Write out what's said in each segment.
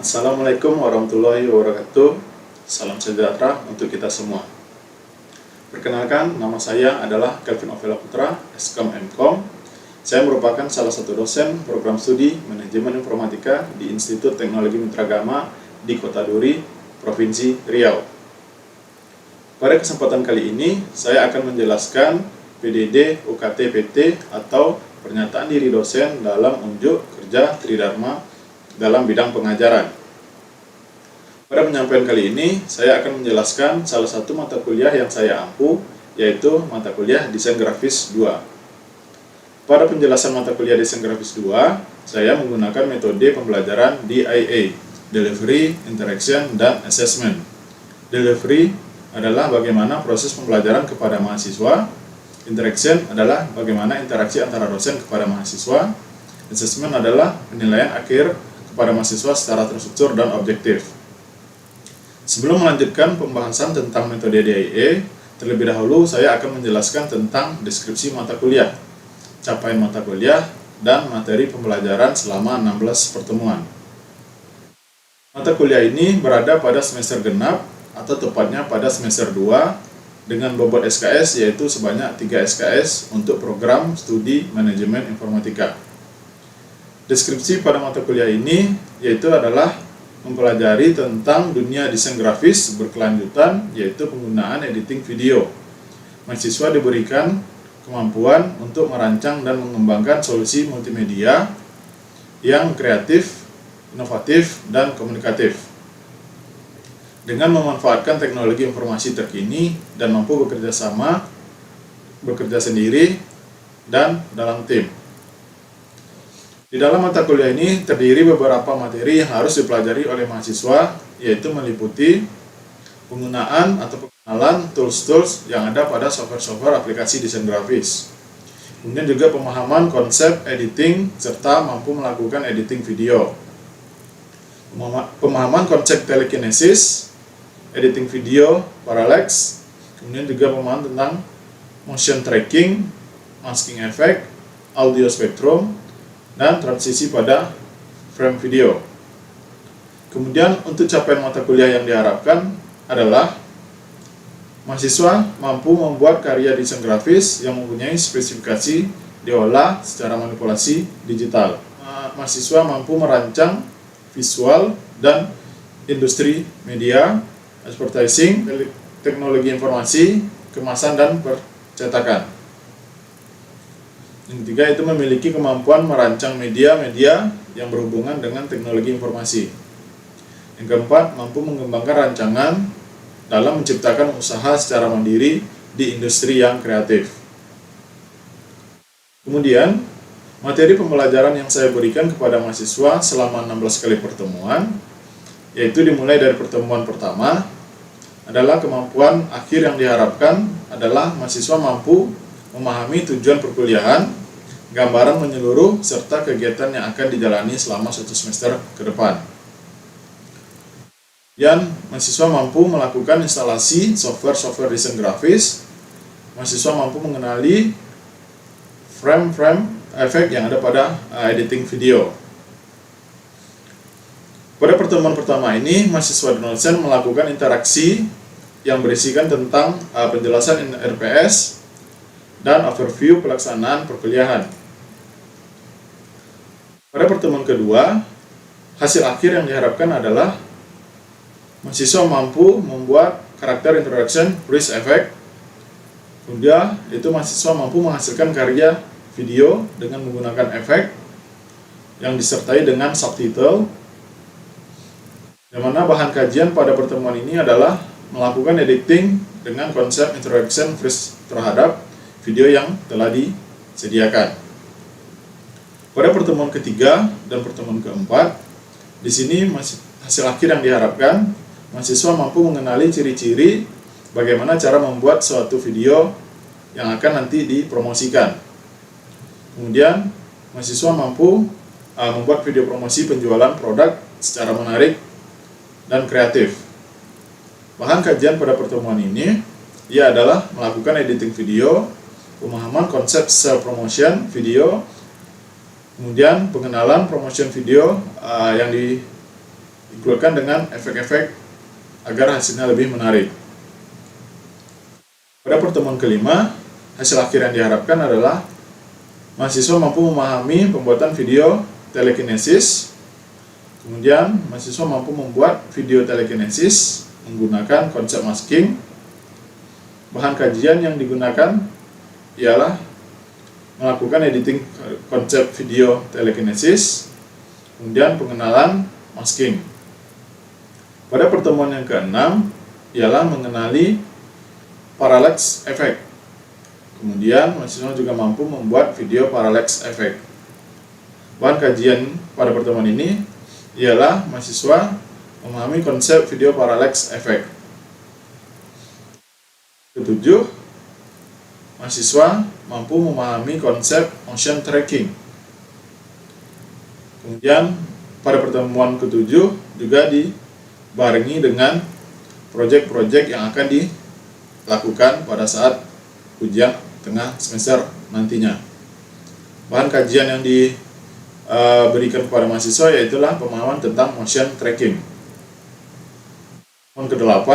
Assalamualaikum warahmatullahi wabarakatuh. Salam sejahtera untuk kita semua. Perkenalkan, nama saya adalah Kelvin Ovela Putra, Eskom MKom. Saya merupakan salah satu dosen program studi Manajemen Informatika di Institut Teknologi Mitragama di Kota Duri, Provinsi Riau. Pada kesempatan kali ini, saya akan menjelaskan PDD UKT PT atau pernyataan diri dosen dalam unjuk kerja Tridharma dalam bidang pengajaran. Pada penyampaian kali ini, saya akan menjelaskan salah satu mata kuliah yang saya ampu, yaitu mata kuliah Desain Grafis 2. Pada penjelasan mata kuliah Desain Grafis 2, saya menggunakan metode pembelajaran DIA, Delivery, Interaction, dan Assessment. Delivery adalah bagaimana proses pembelajaran kepada mahasiswa. Interaction adalah bagaimana interaksi antara dosen kepada mahasiswa. Assessment adalah penilaian akhir kepada mahasiswa secara terstruktur dan objektif. Sebelum melanjutkan pembahasan tentang metode DIA, terlebih dahulu saya akan menjelaskan tentang deskripsi mata kuliah, capaian mata kuliah, dan materi pembelajaran selama 16 pertemuan. Mata kuliah ini berada pada semester genap atau tepatnya pada semester 2 dengan bobot SKS yaitu sebanyak 3 SKS untuk program studi manajemen informatika. Deskripsi pada mata kuliah ini yaitu adalah mempelajari tentang dunia desain grafis berkelanjutan, yaitu penggunaan editing video. Mahasiswa diberikan kemampuan untuk merancang dan mengembangkan solusi multimedia yang kreatif, inovatif, dan komunikatif dengan memanfaatkan teknologi informasi terkini dan mampu bekerja sama, bekerja sendiri, dan dalam tim. Di dalam mata kuliah ini terdiri beberapa materi yang harus dipelajari oleh mahasiswa, yaitu meliputi penggunaan atau pengenalan tools-tools yang ada pada software-software aplikasi desain grafis. Kemudian juga pemahaman konsep editing serta mampu melakukan editing video. Pemahaman konsep telekinesis, editing video, parallax, kemudian juga pemahaman tentang motion tracking, masking effect, audio spectrum, dan transisi pada frame video. Kemudian untuk capaian mata kuliah yang diharapkan adalah mahasiswa mampu membuat karya desain grafis yang mempunyai spesifikasi diolah secara manipulasi digital. Mahasiswa mampu merancang visual dan industri media, advertising, teknologi informasi, kemasan, dan percetakan. Yang ketiga itu memiliki kemampuan merancang media-media yang berhubungan dengan teknologi informasi. Yang keempat, mampu mengembangkan rancangan dalam menciptakan usaha secara mandiri di industri yang kreatif. Kemudian, materi pembelajaran yang saya berikan kepada mahasiswa selama 16 kali pertemuan, yaitu dimulai dari pertemuan pertama, adalah kemampuan akhir yang diharapkan adalah mahasiswa mampu memahami tujuan perkuliahan, gambaran menyeluruh, serta kegiatan yang akan dijalani selama 1 semester ke depan. Dan mahasiswa mampu melakukan instalasi software desain grafis, mahasiswa mampu mengenali frame-frame efek yang ada pada editing video. Pada pertemuan pertama ini, mahasiswa dan dosen melakukan interaksi yang berisikan tentang penjelasan RPS dan overview pelaksanaan perkuliahan. Pada pertemuan kedua, hasil akhir yang diharapkan adalah mahasiswa mampu membuat karakter introduction breeze effect. Kemudian, itu mahasiswa mampu menghasilkan karya video dengan menggunakan efek yang disertai dengan subtitle. Yang mana bahan kajian pada pertemuan ini adalah melakukan editing dengan konsep introduction freeze terhadap video yang telah disediakan. Pada pertemuan ketiga dan pertemuan keempat, di sini hasil akhir yang diharapkan, mahasiswa mampu mengenali ciri-ciri bagaimana cara membuat suatu video yang akan nanti dipromosikan. Kemudian, mahasiswa mampu membuat video promosi penjualan produk secara menarik dan kreatif. Bahan kajian pada pertemuan ini adalah melakukan editing video, pemahaman konsep self promotion video, kemudian pengenalan promotion video yang includekan dengan efek-efek agar hasilnya lebih menarik. Pada pertemuan kelima, hasil akhir yang diharapkan adalah mahasiswa mampu memahami pembuatan video telekinesis. Kemudian, mahasiswa mampu membuat video telekinesis menggunakan konsep masking. Bahan kajian yang digunakan ialah melakukan editing konsep video telekinesis, kemudian pengenalan masking. Pada pertemuan yang keenam ialah mengenali parallax effect. Kemudian mahasiswa juga mampu membuat video parallax effect. Bahan kajian pada pertemuan ini ialah mahasiswa memahami konsep video parallax effect. Ketujuh, mahasiswa mampu memahami konsep motion tracking. Kemudian pada pertemuan ketujuh juga dibarengi dengan proyek-proyek yang akan dilakukan pada saat ujian tengah semester nantinya. Bahan kajian yang diberikan kepada mahasiswa yaitulah pemahaman tentang motion tracking. Yang ke-8,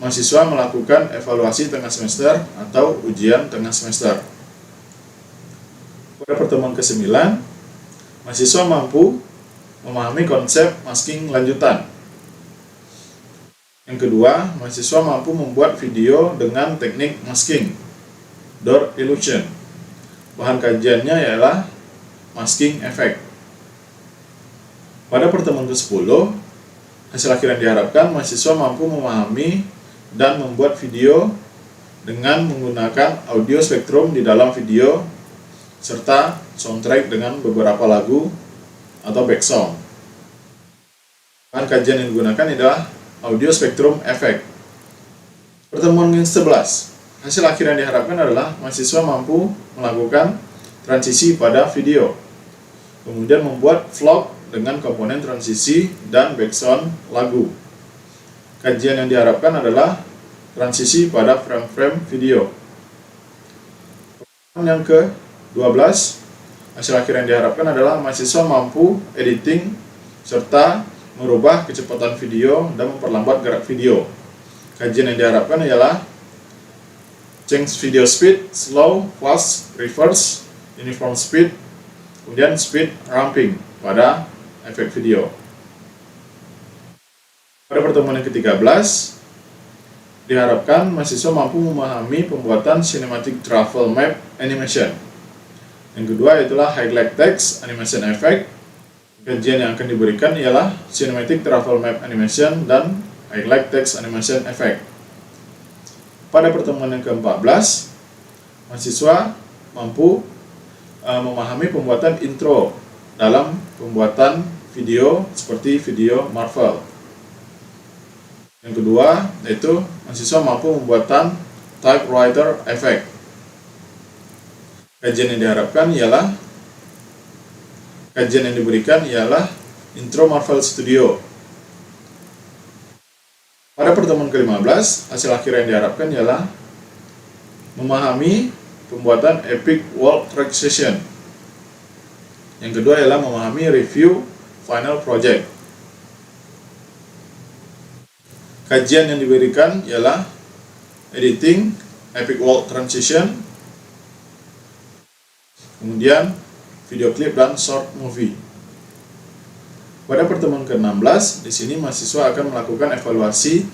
mahasiswa melakukan evaluasi tengah semester atau ujian tengah semester. Pada pertemuan ke-9, mahasiswa mampu memahami konsep masking lanjutan. Yang kedua, mahasiswa mampu membuat video dengan teknik masking, door illusion. Bahan kajiannya ialah masking effect. Pada pertemuan ke-10, hasil akhir yang diharapkan mahasiswa mampu memahami dan membuat video dengan menggunakan audio spektrum di dalam video serta soundtrack dengan beberapa lagu atau background. Bahan kajian yang digunakan adalah audio spektrum effect. Pertemuan ke-11, hasil akhir yang diharapkan adalah mahasiswa mampu melakukan transisi pada video, kemudian membuat vlog dengan komponen transisi dan background lagu. Kajian yang diharapkan adalah transisi pada frame-frame video. Yang ke-12, hasil akhir yang diharapkan adalah mahasiswa mampu editing serta merubah kecepatan video dan memperlambat gerak video. Kajian yang diharapkan ialah change video speed, slow, fast, reverse, uniform speed, kemudian speed ramping pada efek video. Pada pertemuan yang ke-13, diharapkan mahasiswa mampu memahami pembuatan cinematic travel map animation. Yang kedua yaitulah highlight text animation effect. Kajian yang akan diberikan ialah cinematic travel map animation dan highlight text animation effect. Pada pertemuan yang ke-14, mahasiswa mampu memahami pembuatan intro dalam pembuatan video seperti video Marvel. Yang kedua yaitu mahasiswa mampu membuatan typewriter effect. Kajian yang diharapkan ialah kajian yang diberikan ialah intro Marvel Studio. Pada pertemuan ke-15, hasil akhir yang diharapkan ialah memahami pembuatan Epic World Track Session. Yang kedua ialah memahami review final project. Kajian yang diberikan ialah editing Epic World Transition, kemudian video klip dan short movie. Pada pertemuan ke-16, di sini mahasiswa akan melakukan evaluasi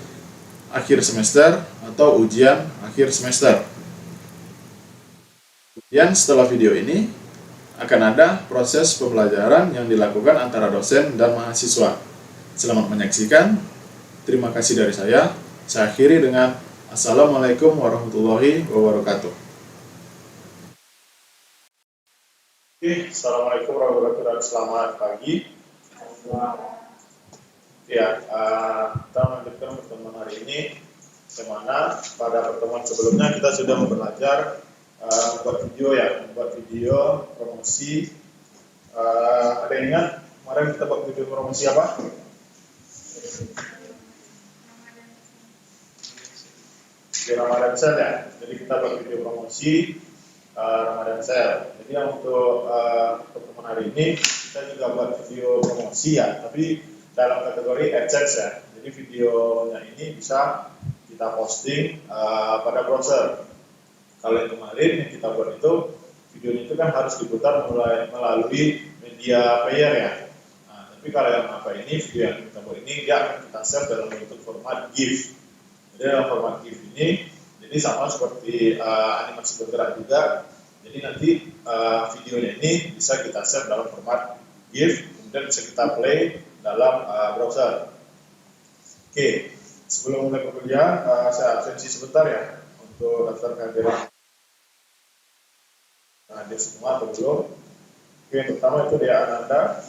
akhir semester atau ujian akhir semester. Kemudian setelah video ini akan ada proses pembelajaran yang dilakukan antara dosen dan mahasiswa. Selamat menyaksikan. Terima kasih dari saya. Saya akhiri dengan Assalamualaikum warahmatullahi wabarakatuh. Assalamualaikum warahmatullahi wabarakatuh. Selamat pagi. Ya, kita melanjutkan pertemuan hari ini, di mana pada pertemuan sebelumnya kita sudah belajar membuat video membuat video promosi. Ada yang ingat kemarin kita buat video promosi apa? Video Ramadan Sale ya. Jadi kita buat video promosi Ramadan Sale. Jadi yang untuk pertemuan hari ini kita juga buat video promosi ya, tapi dalam kategori AdSense ya. Jadi videonya ini bisa kita posting pada browser. Kalau yang kemarin yang kita buat itu, videonya itu kan harus diputar melalui media player ya. Nah, tapi kalau yang ini, video yang kita buat ini, dia akan kita save dalam bentuk format GIF. Jadi dalam format GIF ini, jadi sama seperti animasi bergerak juga. Jadi nanti videonya ini bisa kita save dalam format GIF, kemudian bisa kita play dalam browser. Oke, sebelum mulai pekerjaan, saya absensi sebentar ya untuk daftar kehadiran hadir semua atau belum. Oke, yang pertama itu dia Ananda,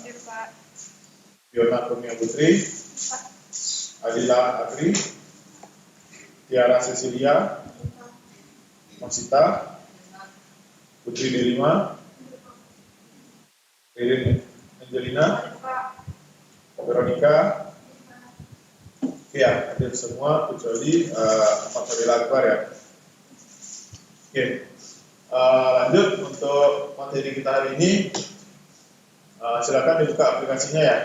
Fiona Kurnia Putri, Adila Agri, Tiara Cecilia, Masita, Putri Delima, Ririn Angelina, Veronica. Ya, hadir semua kecuali Ahmad Fadil Akbar ya. Oke, lanjut untuk materi kita hari ini. Silakan dibuka aplikasinya ya.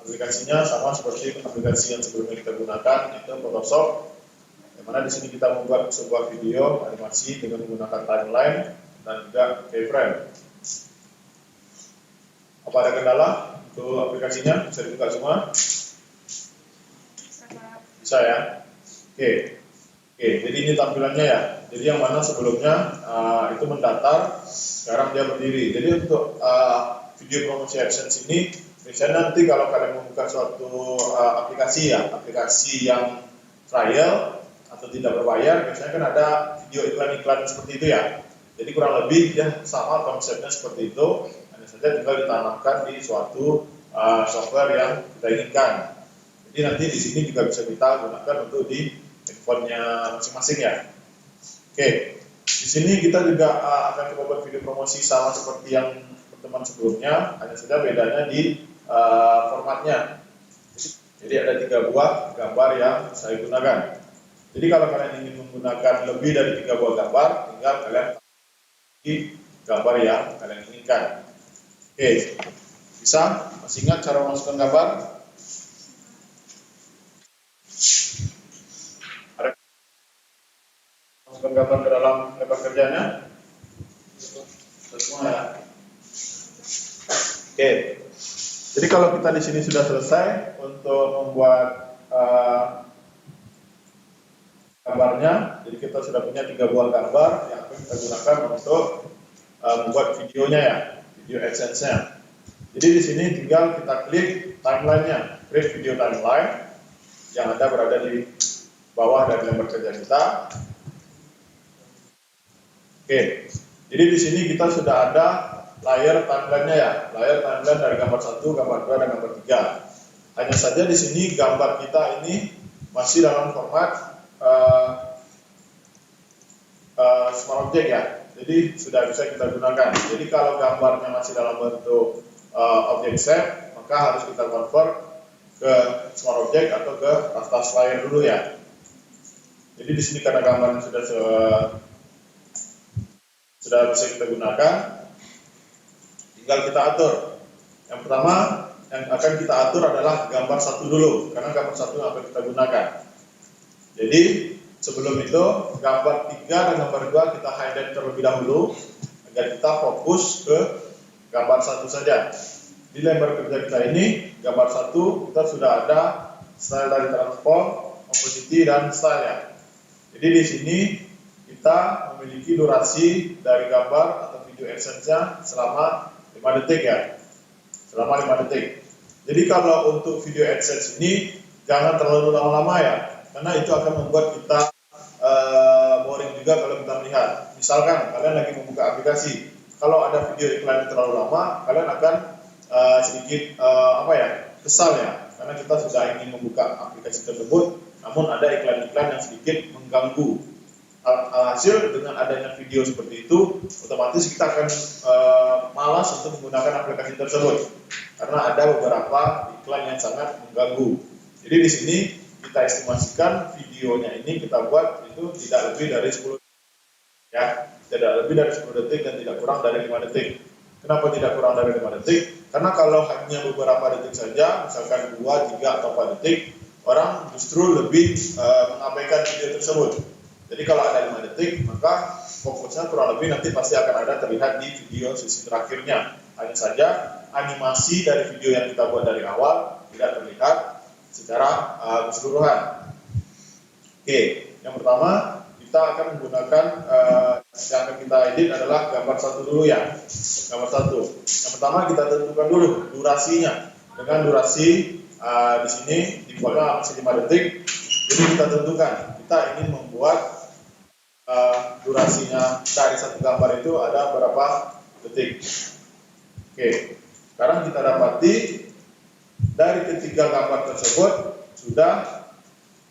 Aplikasinya sama seperti aplikasi yang sebelumnya kita gunakan, itu Photoshop. Yang mana di sini kita membuat sebuah video animasi dengan menggunakan timeline dan juga keyframe. Apa ada kendala untuk aplikasinya? Bisa dibuka semua? Bisa ya. Oke, jadi ini tampilannya ya. Jadi yang mana sebelumnya itu mendatar, sekarang dia berdiri. Jadi untuk video promosi AdSense ini, biasanya nanti kalau kalian membuka suatu aplikasi ya, aplikasi yang trial atau tidak berbayar, biasanya kan ada video iklan-iklan seperti itu ya. Jadi kurang lebih ya sama konsepnya seperti itu, hanya saja tinggal ditanamkan di suatu software yang kita inginkan. Jadi nanti di sini juga bisa kita gunakan untuk di handphonenya masing-masing ya. Oke, di sini kita juga akan coba buat video promosi sama seperti yang pertemuan sebelumnya, hanya saja bedanya di formatnya. Jadi ada 3 buah gambar yang saya gunakan. Jadi kalau kalian ingin menggunakan lebih dari 3 buah gambar, tinggal kalian di gambar yang kalian inginkan. Oke, bisa? Masih ingat cara memasukkan gambar? Ada masukkan gambar ke dalam lebar kerjanya? Semua ya. Oke. Jadi kalau kita di sini sudah selesai untuk membuat gambarnya, jadi kita sudah punya 3 buah gambar yang akan kita gunakan untuk membuat videonya ya, video AdSense-nya. Jadi di sini tinggal kita klik timeline-nya, create video timeline yang ada berada di bawah dari lembar kerja kita. Oke, jadi di sini kita sudah ada layar timeline-nya ya, layar timeline dari gambar 1, gambar 2, dan gambar 3. Hanya saja di sini gambar kita ini masih dalam format smart object ya, jadi sudah bisa kita gunakan. Jadi kalau gambarnya masih dalam bentuk object shape, maka harus kita convert ke smart object atau ke raster layer dulu ya. Jadi di sini karena gambarnya sudah bisa kita gunakan, tinggal kita atur. Yang pertama yang akan kita atur adalah gambar 1 dulu, karena gambar 1 yang akan kita gunakan. Jadi sebelum itu gambar 3 dan gambar 2 kita highlight terlebih dahulu agar kita fokus ke gambar 1 saja. Di lembar kerja kita ini gambar 1 kita sudah ada style dari transform, opacity, dan style ya. Jadi di sini kita memiliki durasi dari gambar atau video AdSense-nya selama 5 detik ya. Selama 5 detik. Jadi kalau untuk video AdSense ini jangan terlalu lama-lama ya, karena itu akan membuat kita boring juga kalau kita melihat. Misalkan kalian lagi membuka aplikasi, kalau ada video iklan yang terlalu lama, kalian akan sedikit kesal ya, karena kita sudah ingin membuka aplikasi tersebut, namun ada iklan-iklan yang sedikit mengganggu. Hasil dengan adanya video seperti itu, otomatis kita akan malas untuk menggunakan aplikasi tersebut, karena ada beberapa iklan yang sangat mengganggu. Jadi di sini kita estimasikan videonya ini kita buat itu tidak lebih dari 10 detik ya, tidak lebih dari 10 detik dan tidak kurang dari 5 detik. Kenapa tidak kurang dari 5 detik? Karena kalau hanya beberapa detik saja, misalkan 2, 3, atau 4 detik, orang justru lebih mengabaikan video tersebut. Jadi kalau ada 5 detik, maka fokusnya kurang lebih nanti pasti akan ada terlihat di video sesi terakhirnya. Hanya saja animasi dari video yang kita buat dari awal tidak terlihat secara keseluruhan. Oke, yang pertama kita akan menggunakan yang akan kita edit adalah gambar satu dulu ya. Gambar satu. Yang pertama kita tentukan dulu durasinya. Dengan durasi di sini defaultnya masih 5 detik. Jadi kita tentukan kita ingin membuat durasinya dari satu gambar itu ada berapa detik. Oke, sekarang kita dapati dari ketiga gambar tersebut sudah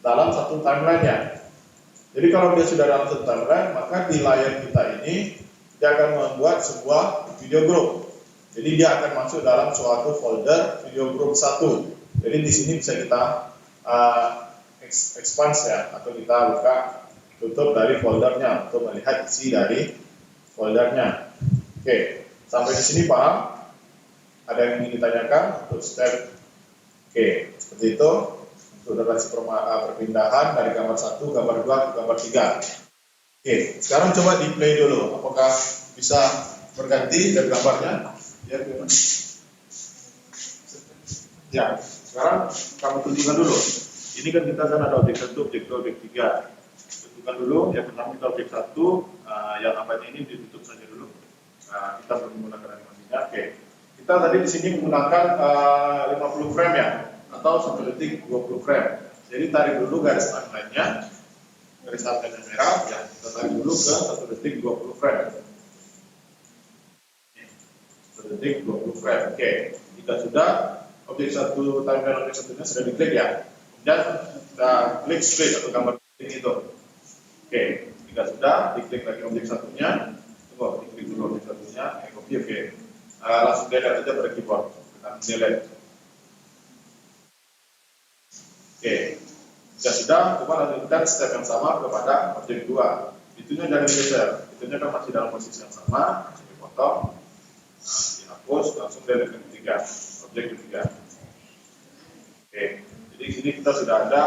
dalam satu timeline-nya. Jadi kalau dia sudah dalam satu timeline, maka di layar kita ini dia akan membuat sebuah video group. Jadi dia akan masuk dalam suatu folder video group 1. Jadi di sini bisa kita expand ya, atau kita buka tutup dari foldernya untuk melihat isi dari foldernya. Oke, sampai di sini paham? Ada yang ingin ditanyakan untuk step? Oke, seperti itu untuk durasi perpindahan dari gambar 1, gambar 2 ke gambar 3. Oke, sekarang coba di play dulu. Apakah bisa berganti dari gambarnya? Ya, gimana? Ya, sekarang kamu tunjukkan dulu. Ini kan kita kan ada objek 1, objek 2, objek 3. Tentukan dulu, yang pertama kita objek 1, yang abadnya ini ditutup saja dulu. Kita belum menggunakan animasinya. Oke, kita tadi di sini menggunakan 50 frame ya, atau 1 detik 20 frame. Jadi tarik dulu garis timeline-nya, garis timeline merah, ya kita tarik dulu ke 1 detik 20 frame. 1 detik 20 frame. Oke, jika sudah objek 1 timeline objek 1-nya sudah diklik ya, kemudian kita klik split atau gambar itu. Oke, jika sudah diklik lagi objek 1-nya, tunggu, diklik dulu objek 1-nya, copy, oke. Langsung delete aja pada keyboard, tekan delete. Oke, jika sudah, coba lanjutkan step yang sama kepada objek 2. Itunya jangan digeser, itunya kan masih dalam posisi yang sama, masih dipotong, dihapus, langsung delete yang ketiga, objek ketiga. Oke, jadi di sini kita sudah ada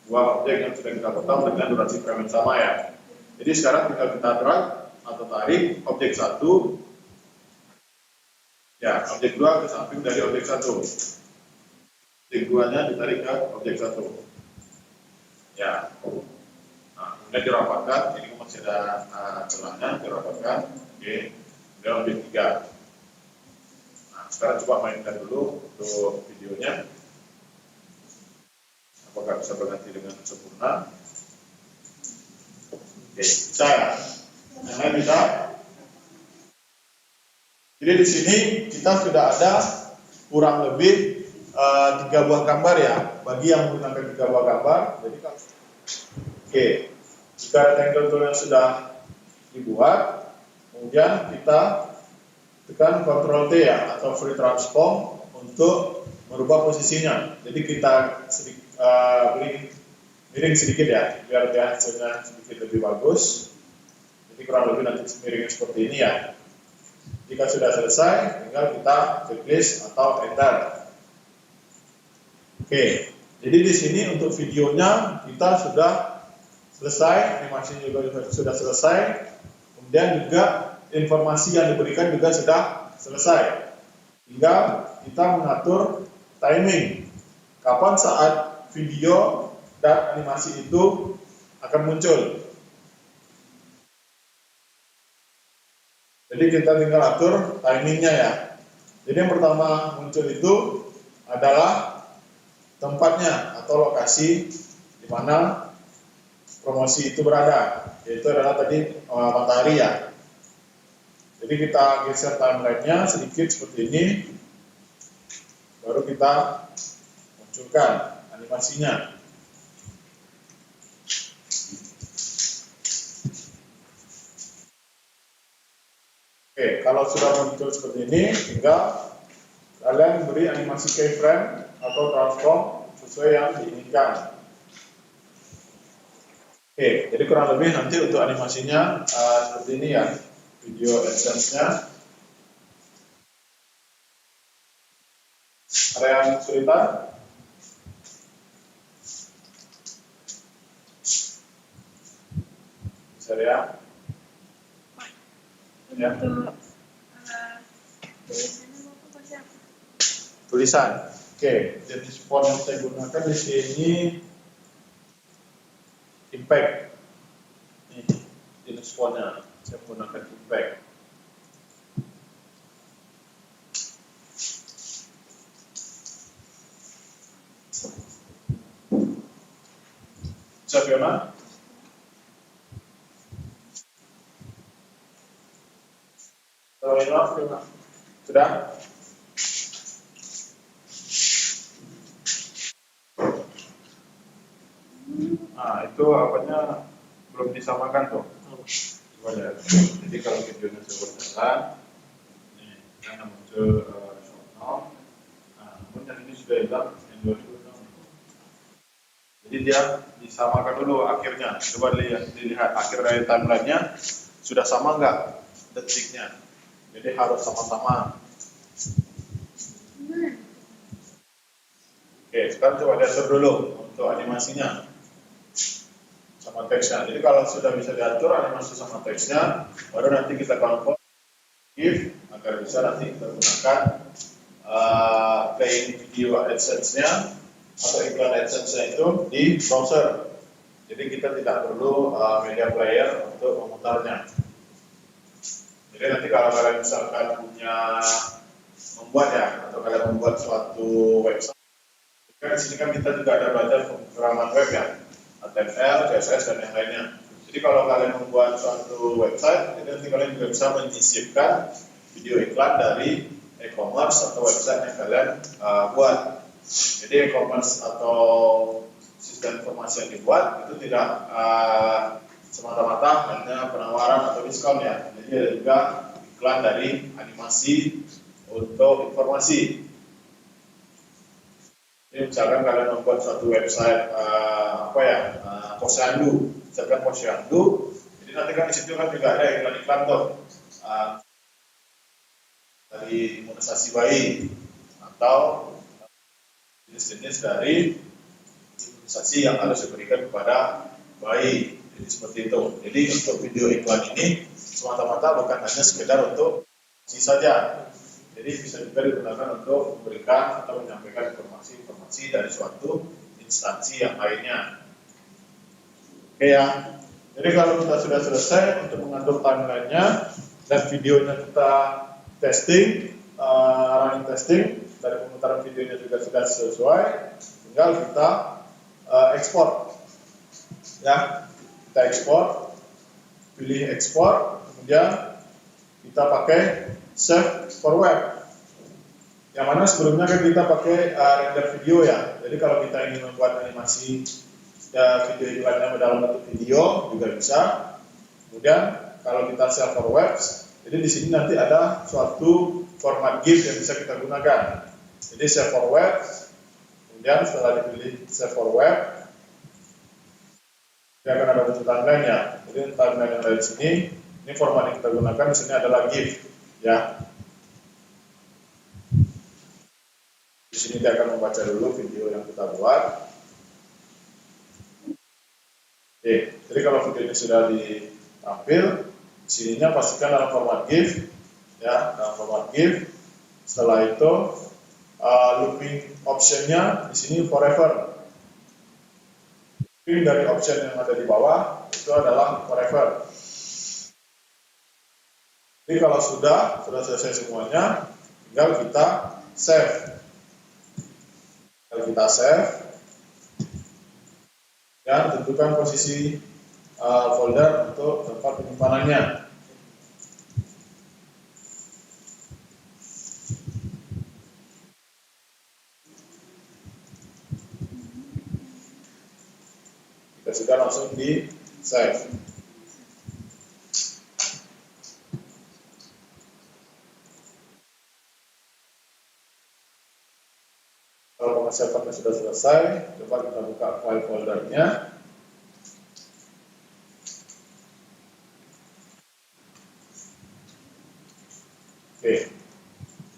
dua objek yang sudah kita potong dengan durasi frame yang sama ya. Jadi sekarang tinggal kita drag atau tarik objek 1 ya, objek 2 ke samping dari objek 1. Objek 2-nya ditarik ke objek 1 ya. Nah, kemudian dirapatkan, ini masih ada celahnya, dirapatkan. Oke, kemudian objek 3. Nah, sekarang coba mainkan dulu untuk videonya. Apakah bisa berganti dengan sempurna? Oke, bisa ya? Yang lain bisa? Jadi di sini kita sudah ada kurang lebih 3 buah gambar ya, bagi yang menggunakan 3 buah gambar. Jadi oke, jika rectangle tool yang sudah dibuat, kemudian kita tekan Ctrl T ya, atau free transform untuk merubah posisinya. Jadi kita miring sedikit ya, biar dia hasilnya sedikit lebih bagus. Jadi kurang lebih nanti miringnya seperti ini ya. Jika sudah selesai, tinggal kita checklist atau enter. Oke, jadi di sini untuk videonya kita sudah selesai, animasinya juga sudah selesai. Kemudian juga informasi yang diberikan juga sudah selesai. Tinggal kita mengatur timing. Kapan saat video dan animasi itu akan muncul. Jadi kita tinggal atur timingnya ya. Jadi yang pertama muncul itu adalah tempatnya atau lokasi di mana promosi itu berada. Yaitu adalah tadi matahari ya. Jadi kita geser timeline-nya sedikit seperti ini. Baru kita munculkan animasinya. Oke, kalau sudah muncul seperti ini, tinggal kalian beri animasi keyframe atau transform sesuai yang diinginkan. Oke, jadi kurang lebih nanti untuk animasinya seperti ini ya, video AdSense-nya. Ada yang kesulitan? Bisa ya? Ya. Untuk tulisannya Bapak pakai apa? Tulisan. Oke, jenis font yang saya gunakan di sini Impact. Ini jenis fontnya. Saya menggunakan Impact. Bisa Fiona? Fiona? Sudah? Nah, itu apanya belum disamakan tuh. Coba lihat. Jadi kalau videonya sudah berjalan, ini kan muncul horizontal. Nah, namun yang ini sudah hilang, yang dua itu hilang. Jadi dia disamakan dulu akhirnya. Coba dilihat akhir dari timelinenya sudah sama nggak detiknya. Jadi harus sama-sama. Oke, sekarang coba diatur dulu untuk animasinya sama teksnya. Jadi kalau sudah bisa diatur animasi sama teksnya, baru nanti kita convert GIF agar bisa nanti kita gunakan playing video AdSense-nya atau iklan AdSense-nya itu di browser. Jadi kita tidak perlu media player untuk memutarnya. Jadi nanti kalau kalian misalkan punya membuat ya, atau kalian membuat suatu website, kan di sini kan kita juga ada belajar pemrograman web ya, HTML, CSS dan yang lainnya. Jadi kalau kalian membuat suatu website, jadi nanti kalian juga bisa menyisipkan video iklan dari e-commerce atau website yang kalian buat. Jadi e-commerce atau sistem informasi yang dibuat itu tidak semata-mata hanya penawaran atau diskon ya. Jadi ada juga iklan dari animasi untuk informasi. Jadi misalkan kalian membuat suatu website posyandu, misalkan posyandu, jadi nanti kan di situ kan juga ada iklan-iklan tuh dari imunisasi bayi atau jenis-jenis dari imunisasi yang harus diberikan kepada bayi. Jadi seperti itu. Jadi untuk video iklan ini semata-mata bukan hanya sekedar untuk isi saja. Jadi bisa juga digunakan untuk memberikan atau menyampaikan informasi-informasi dari suatu instansi yang lainnya. Oke ya. Jadi kalau kita sudah selesai untuk mengatur timelinenya dan videonya kita testing, running testing, dari pemutaran videonya juga sudah sesuai, tinggal kita ekspor. Ya, kita ekspor, pilih ekspor, kemudian kita pakai save for web. Yang mana sebelumnya kan kita pakai render video ya. Jadi kalau kita ingin membuat animasi video iklannya dalam bentuk video juga bisa. Kemudian kalau kita save for web, jadi di sini nanti ada suatu format GIF yang bisa kita gunakan. Jadi save for web, kemudian setelah dipilih save for web, dia akan ada bentuk timeline ya. Jadi timeline yang ada di sini, ini format yang kita gunakan di sini adalah GIF ya. Di sini dia akan membaca dulu video yang kita buat. Oke, jadi kalau video ini sudah ditampil, di sininya pastikan dalam format GIF ya, dalam format GIF. Setelah itu looping optionnya di sini forever. Looping dari option yang ada di bawah itu adalah forever. Jadi kalau sudah selesai semuanya, tinggal kita save. Tinggal kita save dan tentukan posisi folder untuk tempat penyimpanannya. Kita sudah langsung di save. Kalau persiapannya sudah selesai, coba kita buka file foldernya. Oke.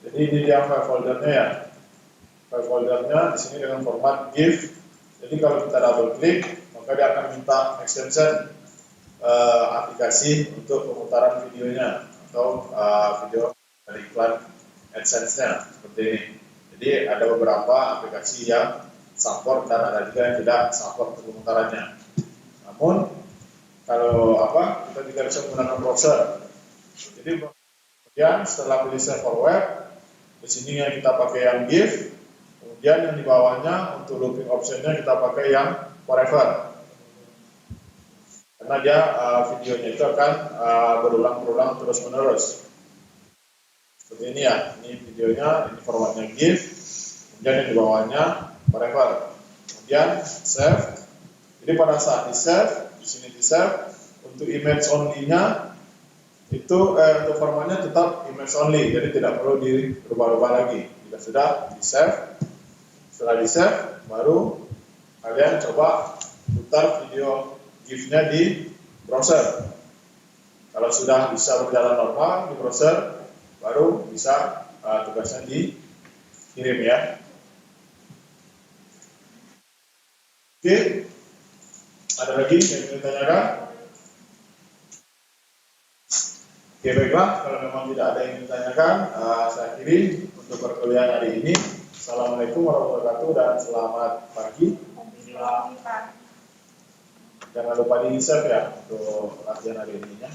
Jadi ini dia file foldernya ya. File foldernya di sini dengan format GIF. Jadi kalau kita double klik, maka dia akan minta extension aplikasi untuk pemutaran videonya atau video dari iklan AdSense-nya seperti ini. Jadi ada beberapa aplikasi yang support dan ada juga yang tidak support untuk pemutarannya. Namun kalau kita juga bisa menggunakan browser. Jadi kemudian setelah pilih server web, di sini yang kita pakai yang GIF. Kemudian yang di bawahnya untuk looping optionnya kita pakai yang forever. Karena dia videonya itu akan berulang-ulang terus-menerus. Seperti ini ya, ini videonya, ini formatnya GIF. Kemudian yang di bawahnya forever. Kemudian save. Jadi pada saat di save, di sini di save, untuk image only-nya itu untuk formatnya tetap image only, jadi tidak perlu dirubah-rubah lagi. Jika sudah di save, setelah di save, baru kalian coba putar video GIF-nya di browser. Kalau sudah bisa berjalan normal di browser, baru bisa tugasnya dikirim ya. Oke, ada lagi yang ingin ditanyakan? Oke, baiklah, kalau memang tidak ada yang ditanyakan, saya akhiri untuk perkuliahan hari ini. Assalamualaikum warahmatullahi wabarakatuh dan selamat pagi. Jangan lupa di save ya untuk latihan hari ini ya.